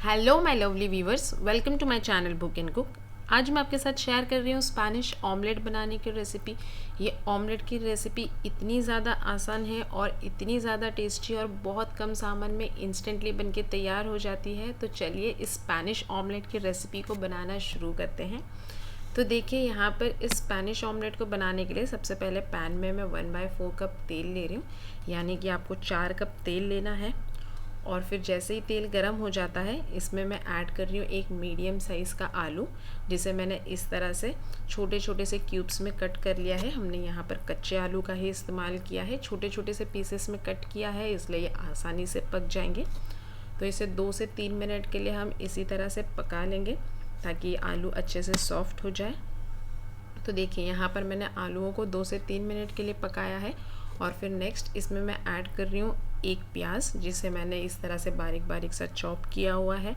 Hello my lovely viewers, welcome to my channel Book and Cook. आज मैं आपके साथ शेयर कर रही हूँ स्पेनिश ऑमलेट बनाने की रेसिपी। ये ऑमलेट की रेसिपी इतनी ज़्यादा आसान है और इतनी ज़्यादा टेस्टी और बहुत कम सामान में इंस्टेंटली बनके तैयार हो जाती है। तो चलिए इस स्पेनिश ऑमलेट की रेसिपी को बनाना शुरू करते हैं। तो देखिए यहाँ पर इस स्पेनिश ऑमलेट को बनाने के लिए सबसे पहले पैन में मैं 1/4 कप तेल ले रही हूँ, यानी कि आपको 4 कप तेल लेना है। और फिर जैसे ही तेल गर्म हो जाता है इसमें मैं ऐड कर रही हूँ एक मीडियम साइज़ का आलू, जिसे मैंने इस तरह से छोटे छोटे से क्यूब्स में कट कर लिया है। हमने यहाँ पर कच्चे आलू का ही इस्तेमाल किया है, छोटे छोटे से पीसेस में कट किया है, इसलिए ये आसानी से पक जाएंगे। तो इसे 2 से 3 मिनट के लिए हम इसी तरह से पका लेंगे ताकि आलू अच्छे से सॉफ्ट हो जाए। तो देखिए यहाँ पर मैंने आलूओं को 2 से 3 मिनट के लिए पकाया है। और फिर नेक्स्ट इसमें मैं ऐड कर रही हूँ एक प्याज, जिसे मैंने इस तरह से बारीक बारीक सा चॉप किया हुआ है।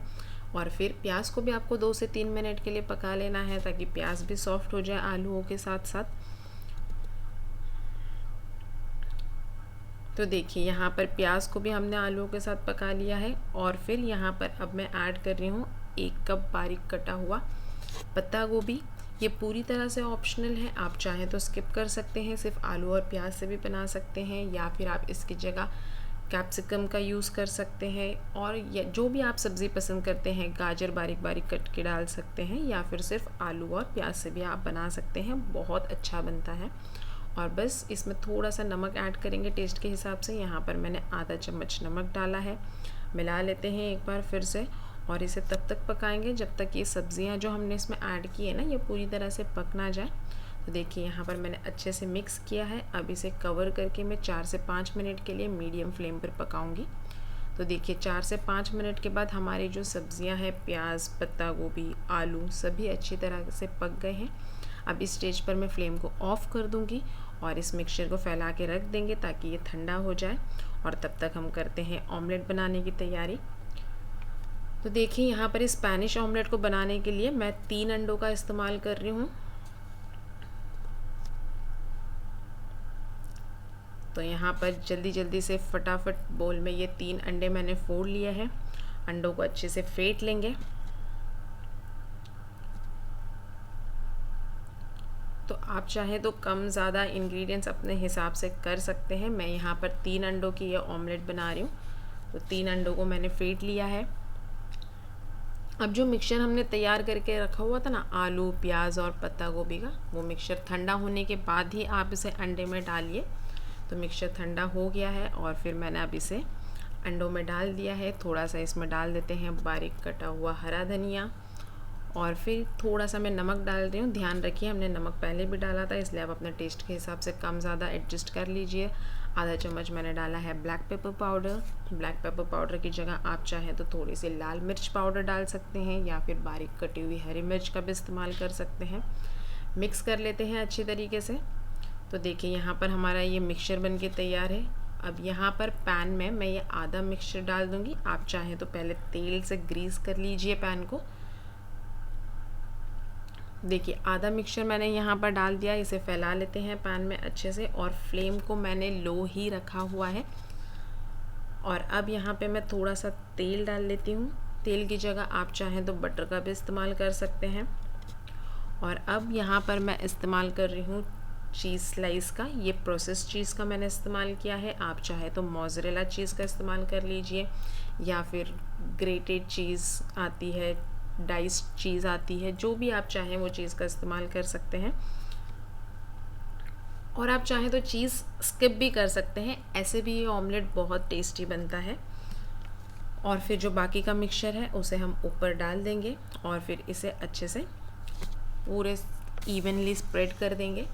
और फिर प्याज को भी आपको 2 से 3 मिनट के लिए पका लेना है ताकि प्याज भी सॉफ्ट हो जाए आलूओं के साथ साथ। तो देखिए यहाँ पर प्याज को भी हमने आलूओं के साथ पका लिया है। और फिर यहाँ पर अब मैं ऐड कर रही हूँ 1 कप बारीक कटा हुआ पत्ता गोभी। ये पूरी तरह से ऑप्शनल है, आप चाहें तो स्किप कर सकते हैं, सिर्फ आलू और प्याज से भी बना सकते हैं, या फिर आप इसकी जगह कैप्सिकम का यूज़ कर सकते हैं। और जो भी आप सब्ज़ी पसंद करते हैं, गाजर बारीक बारीक कट के डाल सकते हैं, या फिर सिर्फ आलू और प्याज से भी आप बना सकते हैं, बहुत अच्छा बनता है। और बस इसमें थोड़ा सा नमक ऐड करेंगे टेस्ट के हिसाब से। यहाँ पर मैंने आधा चम्मच नमक डाला है। मिला लेते हैं एक बार फिर से और इसे तब तक पकाएंगे जब तक ये सब्ज़ियाँ जो हमने इसमें ऐड की है ना, ये पूरी तरह से पक ना जाए। तो देखिए यहाँ पर मैंने अच्छे से मिक्स किया है। अब इसे कवर करके मैं 4 से 5 मिनट के लिए मीडियम फ्लेम पर पकाऊंगी। तो देखिए 4 से 5 मिनट के बाद हमारी जो सब्ज़ियाँ हैं, प्याज, पत्ता गोभी, आलू, सभी अच्छी तरह से पक गए हैं। अब इस स्टेज पर मैं फ्लेम को ऑफ़ कर दूँगी और इस मिक्सचर को फैला के रख देंगे ताकि ये ठंडा हो जाए। और तब तक हम करते हैं ऑमलेट बनाने की तैयारी। तो देखिए यहाँ पर इस स्पेनिश ऑमलेट को बनाने के लिए मैं 3 अंडों का इस्तेमाल कर रही हूँ। तो यहाँ पर जल्दी जल्दी से फटाफट बोल में ये 3 अंडे मैंने फोड़ लिए हैं। अंडों को अच्छे से फेंट लेंगे। तो आप चाहें तो कम ज़्यादा इंग्रेडिएंट्स अपने हिसाब से कर सकते हैं। मैं यहाँ पर 3 अंडों की ये ऑमलेट बना रही हूँ। तो 3 अंडों को मैंने फेंट लिया है। अब जो मिक्सचर हमने तैयार करके रखा हुआ था ना, आलू, प्याज और पत्ता गोभी का, वो मिक्सचर ठंडा होने के बाद ही आप इसे अंडे में डालिए। तो मिक्सचर ठंडा हो गया है और फिर मैंने अब इसे अंडों में डाल दिया है। थोड़ा सा इसमें डाल देते हैं बारीक कटा हुआ हरा धनिया, और फिर थोड़ा सा मैं नमक डाल रही हूँ। ध्यान रखिए हमने नमक पहले भी डाला था, इसलिए आप अपने टेस्ट के हिसाब से कम ज़्यादा एडजस्ट कर लीजिए। आधा चम्मच मैंने डाला है black pepper powder. Black pepper powder की जगह आप चाहें तो थोड़ी सी लाल मिर्च पाउडर डाल सकते हैं, या फिर बारीक कटी हुई हरी मिर्च का भी इस्तेमाल कर सकते हैं। मिक्स कर लेते हैं अच्छी तरीके से। तो देखिए यहाँ पर हमारा ये मिक्सचर बन के तैयार है। अब यहाँ पर पैन में मैं ये आधा मिक्सचर डाल दूँगी। आप चाहें तो पहले तेल से ग्रीस कर लीजिए पैन को। देखिए आधा मिक्सचर मैंने यहाँ पर डाल दिया। इसे फैला लेते हैं पैन में अच्छे से, और फ्लेम को मैंने लो ही रखा हुआ है। और अब यहाँ पे मैं थोड़ा सा तेल डाल लेती हूँ। तेल की जगह आप चाहें तो बटर का भी इस्तेमाल कर सकते हैं। और अब यहाँ पर मैं इस्तेमाल कर रही हूँ चीज़ स्लाइस का। ये प्रोसेस चीज़ का मैंने इस्तेमाल किया है। आप चाहे तो मोज़रेला चीज़ का इस्तेमाल कर लीजिए, या फिर ग्रेटेड चीज़ आती है, डाइस्ड चीज़ आती है, जो भी आप चाहें वो चीज़ का इस्तेमाल कर सकते हैं। और आप चाहें तो चीज़ स्किप भी कर सकते हैं, ऐसे भी ये ऑमलेट बहुत टेस्टी बनता है। और फिर जो बाकी का मिक्सचर है उसे हम ऊपर डाल देंगे और फिर इसे अच्छे से पूरे इवनली स्प्रेड कर देंगे।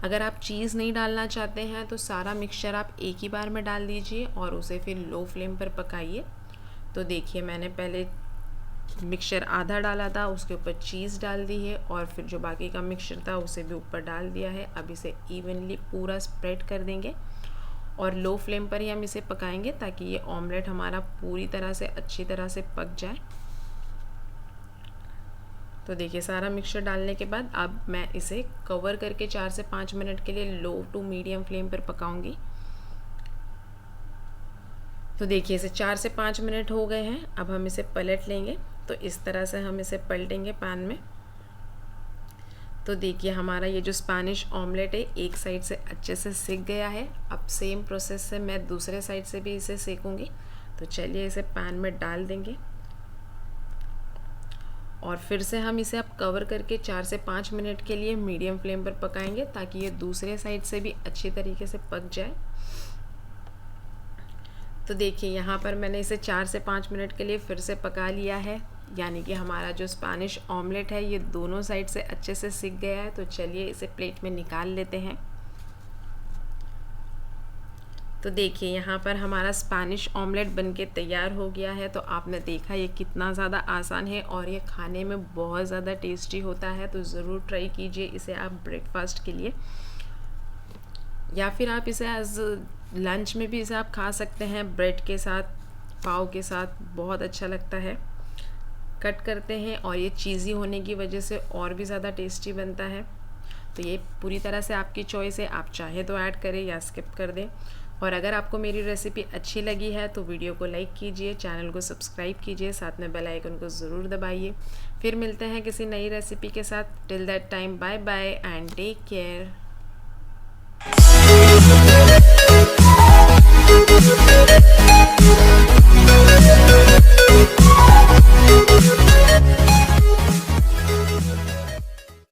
अगर आप चीज़ नहीं डालना चाहते हैं तो सारा मिक्सचर आप एक ही बार में डाल दीजिए और उसे फिर लो फ्लेम पर पकाइए। तो देखिए मैंने पहले मिक्सचर आधा डाला था, उसके ऊपर चीज़ डाल दी है, और फिर जो बाकी का मिक्सचर था उसे भी ऊपर डाल दिया है। अब इसे इवनली पूरा स्प्रेड कर देंगे और लो फ्लेम पर ही हम इसे पकाएंगे ताकि ये ऑमलेट हमारा पूरी तरह से अच्छी तरह से पक जाए। तो देखिए सारा मिक्सचर डालने के बाद अब मैं इसे कवर करके 4 से 5 मिनट के लिए लो टू मीडियम फ्लेम पर पकाऊंगी। तो देखिए इसे 4 से 5 मिनट हो गए हैं। अब हम इसे पलट लेंगे। तो इस तरह से हम इसे पलटेंगे पैन में। तो देखिए हमारा ये जो स्पेनिश ऑमलेट है एक साइड से अच्छे से सिक गया है। अब सेम प्रोसेस से मैं दूसरे साइड से भी इसे सेकूंगी। तो चलिए इसे पैन में डाल देंगे और फिर से हम इसे अब कवर करके 4 से 5 मिनट के लिए मीडियम फ्लेम पर पकाएंगे ताकि ये दूसरे साइड से भी अच्छी तरीके से पक जाए। तो देखिए यहाँ पर मैंने इसे 4 से 5 मिनट के लिए फिर से पका लिया है, यानी कि हमारा जो स्पेनिश ऑमलेट है ये दोनों साइड से अच्छे से सिक गया है। तो चलिए इसे प्लेट में निकाल लेते हैं। तो देखिए यहाँ पर हमारा स्पेनिश ऑमलेट बनके तैयार हो गया है। तो आपने देखा ये कितना ज़्यादा आसान है और ये खाने में बहुत ज़्यादा टेस्टी होता है। तो ज़रूर ट्राई कीजिए इसे आप ब्रेकफास्ट के लिए, या फिर आप इसे एज लंच में भी इसे आप खा सकते हैं, ब्रेड के साथ, पाव के साथ, बहुत अच्छा लगता है। कट करते हैं और ये चीज़ी होने की वजह से और भी ज़्यादा टेस्टी बनता है। तो ये पूरी तरह से आपकी चॉइस है, आप चाहे तो ऐड करें या स्किप कर दें। और अगर आपको मेरी रेसिपी अच्छी लगी है तो वीडियो को लाइक कीजिए, चैनल को सब्सक्राइब कीजिए, साथ में बेल आइकन को ज़रूर दबाइए। फिर मिलते हैं किसी नई रेसिपी के साथ। Till that time bye bye and take care.